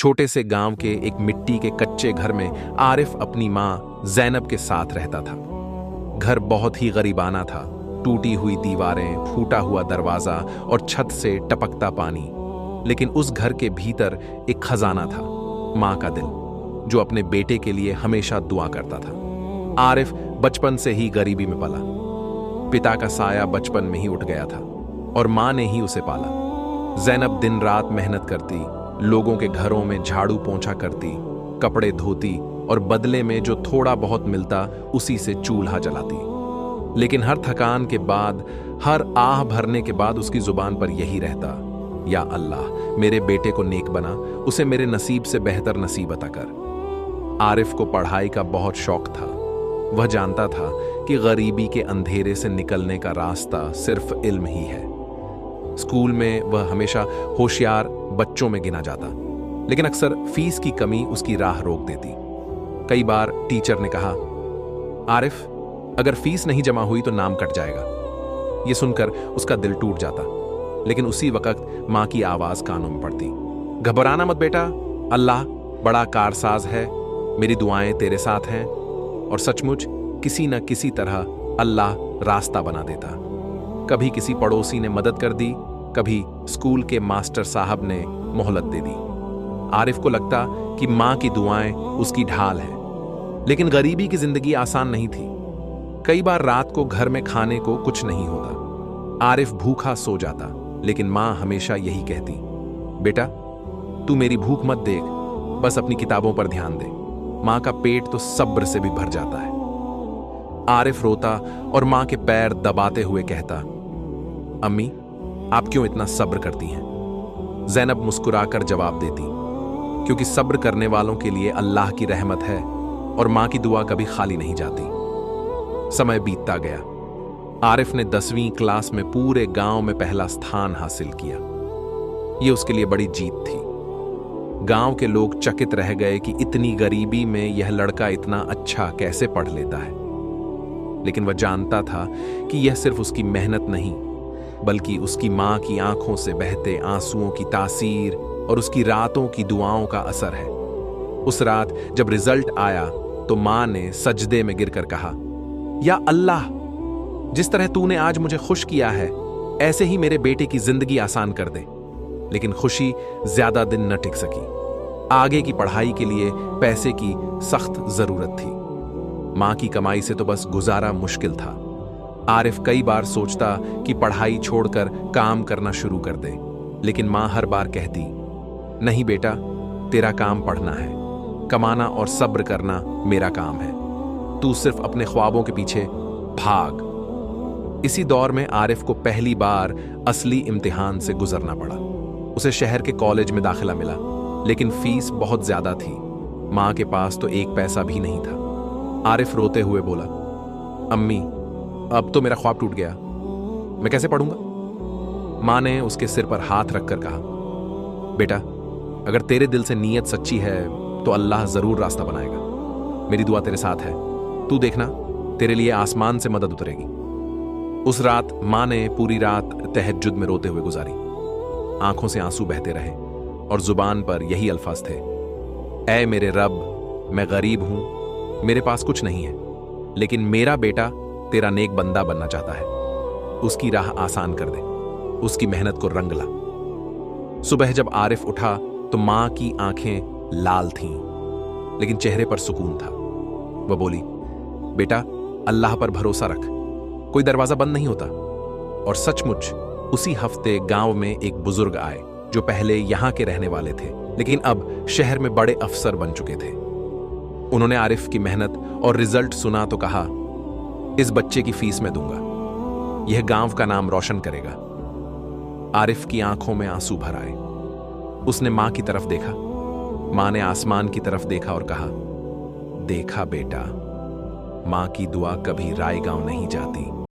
छोटे से गांव के एक मिट्टी के कच्चे घर में आरिफ अपनी मां जैनब के साथ रहता था। घर बहुत ही गरीबाना था। टूटी हुई दीवारें, फूटा हुआ दरवाजा और छत से टपकता पानी। लेकिन उस घर के भीतर एक खजाना था, मां का दिल, जो अपने बेटे के लिए हमेशा दुआ करता था। आरिफ बचपन से ही गरीबी में पला। पिता का साया बचपन में ही उठ गया था और मां ने ही उसे पाला। जैनब दिन रात मेहनत करती, लोगों के घरों में झाड़ू पोंछा करती, कपड़े धोती और बदले में जो थोड़ा बहुत मिलता उसी से चूल्हा जलाती। लेकिन हर थकान के बाद, हर आह भरने के बाद उसकी जुबान पर यही रहता, या अल्लाह, मेरे बेटे को नेक बना, उसे मेरे नसीब से बेहतर नसीब अता कर। आरिफ को पढ़ाई का बहुत शौक था। वह जानता था कि गरीबी के अंधेरे से निकलने का रास्ता सिर्फ इल्म ही है। स्कूल में वह हमेशा होशियार बच्चों में गिना जाता, लेकिन अक्सर फीस की कमी उसकी राह रोक देती। कई बार टीचर ने कहा, आरिफ, अगर फीस नहीं जमा हुई तो नाम कट जाएगा। यह सुनकर उसका दिल टूट जाता, लेकिन उसी वक्त मां की आवाज कानों में पड़ती, घबराना मत बेटा, अल्लाह बड़ा कारसाज है, मेरी दुआएं तेरे साथ हैं। और सचमुच किसी न किसी तरह अल्लाह रास्ता बना देता। कभी किसी पड़ोसी ने मदद कर दी, कभी स्कूल के मास्टर साहब ने मोहलत दे दी। आरिफ को लगता कि मां की दुआएं उसकी ढाल है। लेकिन गरीबी की जिंदगी आसान नहीं थी। कई बार रात को घर में खाने को कुछ नहीं होता। आरिफ भूखा सो जाता, लेकिन मां हमेशा यही कहती, बेटा, तू मेरी भूख मत देख, बस अपनी किताबों पर ध्यान दे। मां का पेट तो सब्र से भी भर जाता है। आरिफ रोता और मां के पैर दबाते हुए कहता, अम्मी, आप क्यों इतना सब्र करती हैं? जैनब मुस्कुराकर जवाब देती, क्योंकि सब्र करने वालों के लिए अल्लाह की रहमत है और मां की दुआ कभी खाली नहीं जाती। समय बीतता गया। आरिफ ने 10वीं क्लास में पूरे गांव में पहला स्थान हासिल किया। यह उसके लिए बड़ी जीत थी। गांव के लोग चकित रह गए कि इतनी गरीबी में यह लड़का इतना अच्छा कैसे पढ़ लेता है। लेकिन वह जानता था कि यह सिर्फ उसकी मेहनत नहीं, बल्कि उसकी मां की आंखों से बहते आंसुओं की तासीर और उसकी रातों की दुआओं का असर है। उस रात जब रिजल्ट आया तो मां ने सजदे में गिरकर कहा, या अल्लाह, जिस तरह तूने आज मुझे खुश किया है, ऐसे ही मेरे बेटे की जिंदगी आसान कर दे। लेकिन खुशी ज्यादा दिन न टिक सकी। आगे की पढ़ाई के लिए पैसे की सख्त जरूरत थी। मां की कमाई से तो बस गुजारा मुश्किल था। आरिफ कई बार सोचता कि पढ़ाई छोड़कर काम करना शुरू कर दे, लेकिन मां हर बार कहती, नहीं बेटा, तेरा काम पढ़ना है, कमाना और सब्र करना मेरा काम है। तू सिर्फ अपने ख्वाबों के पीछे भाग। इसी दौर में आरिफ को पहली बार असली इम्तिहान से गुजरना पड़ा। उसे शहर के कॉलेज में दाखिला मिला, लेकिन फीस बहुत ज्यादा थी। मां के पास तो एक पैसा भी नहीं था। आरिफ रोते हुए बोला, अम्मी, अब तो मेरा ख्वाब टूट गया, मैं कैसे पढ़ूंगा? मां ने उसके सिर पर हाथ रखकर कहा, बेटा, अगर तेरे दिल से नीयत सच्ची है तो अल्लाह जरूर रास्ता बनाएगा। मेरी दुआ तेरे साथ है, तू देखना, तेरे लिए आसमान से मदद उतरेगी। उस रात मां ने पूरी रात तहज्जुद में रोते हुए गुजारी। आंखों से आंसू बहते रहे और जुबान पर यही अल्फाज थे, ऐ मेरे रब, मैं गरीब हूं, मेरे पास कुछ नहीं है, लेकिन मेरा बेटा तेरा नेक बंदा बनना चाहता है। उसकी राह आसान कर दे, उसकी मेहनत को रंग ला। सुबह जब आरिफ उठा तो मां की आंखें लाल थीं, लेकिन चेहरे पर सुकून था। वह बोली, बेटा, अल्लाह पर भरोसा रख, कोई दरवाजा बंद नहीं होता। और सचमुच उसी हफ्ते गांव में एक बुजुर्ग आए, जो पहले यहां के रहने वाले थे, लेकिन अब शहर में बड़े अफसर बन चुके थे। उन्होंने आरिफ की मेहनत और रिजल्ट सुना तो कहा, इस बच्चे की फीस मैं दूंगा, यह गांव का नाम रोशन करेगा। आरिफ की आंखों में आंसू भर आए। उसने मां की तरफ देखा। मां ने आसमान की तरफ देखा और कहा, देखा बेटा, मां की दुआ कभी राय गांव नहीं जाती।